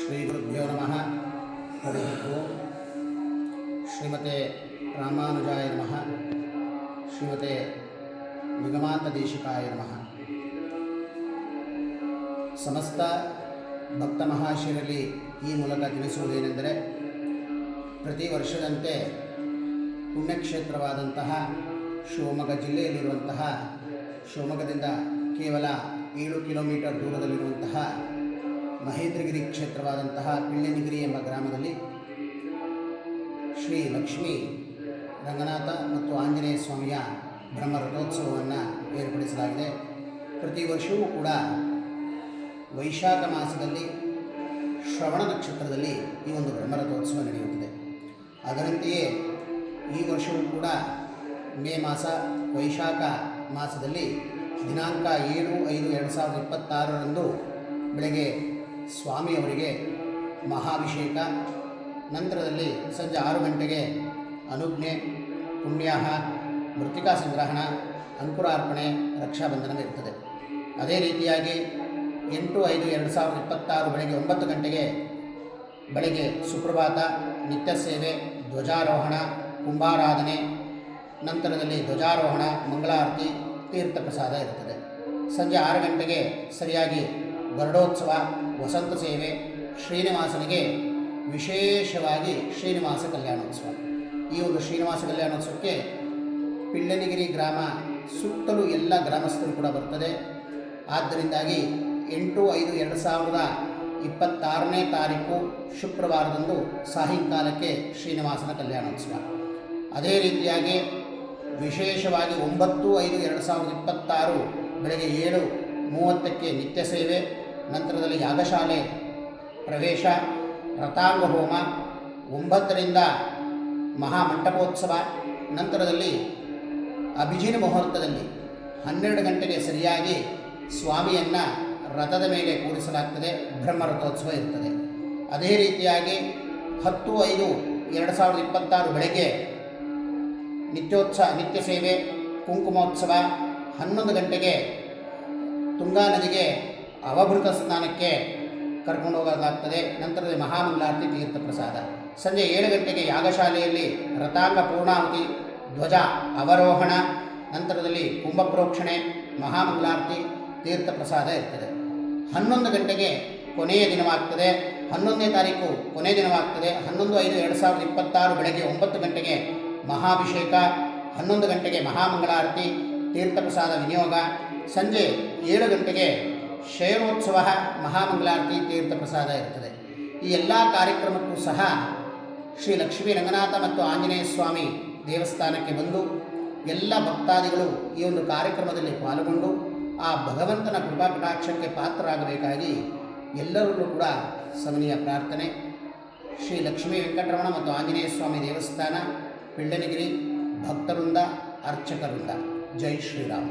श्रीगुरुभ्यो नमः। हरि ओम। श्रीमते रामानुजाय नमः। श्रीमते निगमान्तदेशिकाय नमः। ಸಮಸ್ತ ಭಕ್ತ ಮಹಾಶಯರಲ್ಲಿ ಈ ಮೂಲಕ ತಿಳಿಸುವುದೇನೆಂದರೆ, ಪ್ರತಿ ವರ್ಷದಂತೆ ಪುಣ್ಯಕ್ಷೇತ್ರವಾದಂತಹ ಶಿವಮೊಗ್ಗ ಜಿಲ್ಲೆಯಲ್ಲಿರುವಂತಹ, ಶಿವಮೊಗ್ಗದಿಂದ ಕೇವಲ 7 ಕಿಲೋಮೀಟರ್ ದೂರದಲ್ಲಿರುವಂತಹ ಮಹೇಂದ್ರಗಿರಿ ಕ್ಷೇತ್ರವಾದಂತಹ ಪಿಳ್ಳೆನಿಗಿರಿ ಎಂಬ ಗ್ರಾಮದಲ್ಲಿ ಶ್ರೀ ಲಕ್ಷ್ಮೀ ರಂಗನಾಥ ಮತ್ತು ಆಂಜನೇಯ ಸ್ವಾಮಿಯ ಬ್ರಹ್ಮರಥೋತ್ಸವವನ್ನು ಏರ್ಪಡಿಸಲಾಗಿದೆ. ಪ್ರತಿ ವರ್ಷವೂ ಕೂಡ ವೈಶಾಖ ಮಾಸದಲ್ಲಿ ಶ್ರವಣ ನಕ್ಷತ್ರದಲ್ಲಿ ಈ ಒಂದು ಬ್ರಹ್ಮರಥೋತ್ಸವ ನಡೆಯುತ್ತದೆ. ಅದರಂತೆಯೇ ಈ ವರ್ಷವೂ ಕೂಡ ಮೇ ಮಾಸ ವೈಶಾಖ ಮಾಸದಲ್ಲಿ ದಿನಾಂಕ 7/5/2026 ಬೆಳಗ್ಗೆ ಸ್ವಾಮಿಯವರಿಗೆ ಮಹಾಭಿಷೇಕ, ನಂತರದಲ್ಲಿ ಸಂಜೆ 6 ಗಂಟೆಗೆ ಅನುಜ್ಞೆ, ಪುಣ್ಯಾಹ, ಮೃತ್ತಿಕಾ ಸಂಗ್ರಹಣ, ಅಂಕುರಾರ್ಪಣೆ, ರಕ್ಷಾಬಂಧನವಿರುತ್ತದೆ. ಅದೇ ರೀತಿಯಾಗಿ 8/5/2026 ಬೆಳಗ್ಗೆ 9 ಗಂಟೆಗೆ ಬೆಳಗ್ಗೆ ಸುಪ್ರಭಾತ, ನಿತ್ಯ ಸೇವೆ, ಧ್ವಜಾರೋಹಣ, ಕುಂಭಾರಾಧನೆ, ನಂತರದಲ್ಲಿ ಧ್ವಜಾರೋಹಣ, ಮಂಗಳಾರತಿ, ತೀರ್ಥ ಪ್ರಸಾದ ಇರುತ್ತದೆ. ಸಂಜೆ 6 ಗಂಟೆಗೆ ಸರಿಯಾಗಿ ಗರುಡೋತ್ಸವ, ವಸಂತ ಸೇವೆ, ಶ್ರೀನಿವಾಸನಿಗೆ ವಿಶೇಷವಾಗಿ ಶ್ರೀನಿವಾಸ ಕಲ್ಯಾಣೋತ್ಸವ. ಈ ಒಂದು ಶ್ರೀನಿವಾಸ ಕಲ್ಯಾಣೋತ್ಸವಕ್ಕೆ ಪಿಳ್ಳೆನಿಗಿರಿ ಗ್ರಾಮ ಸುತ್ತಲೂ ಎಲ್ಲ ಗ್ರಾಮಸ್ಥರು ಕೂಡ ಬರ್ತದೆ. ಆದ್ದರಿಂದಾಗಿ 8/5/2026 ತಾರೀಕು ಶುಕ್ರವಾರದಂದು ಸಾಯಂಕಾಲಕ್ಕೆ ಶ್ರೀನಿವಾಸನ ಕಲ್ಯಾಣೋತ್ಸವ. ಅದೇ ರೀತಿಯಾಗಿ ವಿಶೇಷವಾಗಿ 9/5/2026 ಬೆಳಗ್ಗೆ 7:30ಕ್ಕೆ ನಿತ್ಯ ಸೇವೆ, ನಂತರದಲ್ಲಿ ಯಾಗಶಾಲೆ ಪ್ರವೇಶ, ರಥಾಂಗ ಹೋಮ, 9ರಿಂದ ಮಹಾಮಂಟಪೋತ್ಸವ, ನಂತರದಲ್ಲಿ ಅಭಿಜಿನ ಮುಹೂರ್ತದಲ್ಲಿ 12 ಗಂಟೆಗೆ ಸರಿಯಾಗಿ ಸ್ವಾಮಿಯನ್ನು ರಥದ ಮೇಲೆ ಕೂರಿಸಲಾಗ್ತದೆ. ಬ್ರಹ್ಮರಥೋತ್ಸವ ಇರ್ತದೆ. ಅದೇ ರೀತಿಯಾಗಿ 10/5/2026 ಬೆಳಗ್ಗೆ ನಿತ್ಯ ಸೇವೆ, ಕುಂಕುಮೋತ್ಸವ, 11 ಗಂಟೆಗೆ ತುಂಗಾ ನದಿಗೆ ಅವಭೃತ ಸ್ನಾನಕ್ಕೆ ಕರ್ಕೊಂಡು ಹೋಗಲಾಗ್ತದೆ. ನಂತರದಲ್ಲಿ ಮಹಾಮಂಗಳಾರತಿ, ತೀರ್ಥ ಪ್ರಸಾದ. ಸಂಜೆ 7 ಗಂಟೆಗೆ ಯಾಗಶಾಲೆಯಲ್ಲಿ ರಥಾಂಗ ಪೂರ್ಣಾಹುತಿ, ಧ್ವಜ ಅವರೋಹಣ, ನಂತರದಲ್ಲಿ ಕುಂಭಪ್ರೋಕ್ಷಣೆ, ಮಹಾಮಂಗಳಾರತಿ, ತೀರ್ಥ ಪ್ರಸಾದ ಇರ್ತದೆ. 11 ಗಂಟೆಗೆ ಕೊನೆಯ ದಿನವಾಗ್ತದೆ. 11ನೇ ತಾರೀಕು ಕೊನೆಯ ದಿನವಾಗ್ತದೆ. 11/5/2026 ಬೆಳಗ್ಗೆ 9 ಗಂಟೆಗೆ ಮಹಾಭಿಷೇಕ, 11 ಗಂಟೆಗೆ ಮಹಾಮಂಗಳಾರತಿ, ತೀರ್ಥ ಪ್ರಸಾದ ವಿನಿಯೋಗ. ಸಂಜೆ 7 ಗಂಟೆಗೆ ಶಯನೋತ್ಸವ, ಮಹಾಮಂಗಳಾರತಿ, ತೀರ್ಥ ಪ್ರಸಾದ ಇರ್ತದೆ. ಈ ಎಲ್ಲ ಕಾರ್ಯಕ್ರಮಕ್ಕೂ ಸಹ ಶ್ರೀ ಲಕ್ಷ್ಮೀ ರಂಗನಾಥ ಮತ್ತು ಆಂಜನೇಯ ಸ್ವಾಮಿ ದೇವಸ್ಥಾನಕ್ಕೆ ಬಂದು ಎಲ್ಲ ಭಕ್ತಾದಿಗಳು ಈ ಒಂದು ಕಾರ್ಯಕ್ರಮದಲ್ಲಿ ಪಾಲ್ಗೊಂಡು ಆ ಭಗವಂತನ ಕೃಪಾ ಕಟಾಕ್ಷಕ್ಕೆ ಪಾತ್ರರಾಗಬೇಕಾಗಿ ಎಲ್ಲರಲ್ಲೂ ಕೂಡ ಸಮನೀಯ ಪ್ರಾರ್ಥನೆ. ಶ್ರೀ ಲಕ್ಷ್ಮೀ ವೆಂಕಟರಮಣ ಮತ್ತು ಆಂಜನೇಯ ಸ್ವಾಮಿ ದೇವಸ್ಥಾನ, ಪಿಳ್ಳೆನಿಗಿರಿ, ಭಕ್ತವೃಂದ, ಅರ್ಚಕವೃಂದ. ಜೈ ಶ್ರೀರಾಮ್.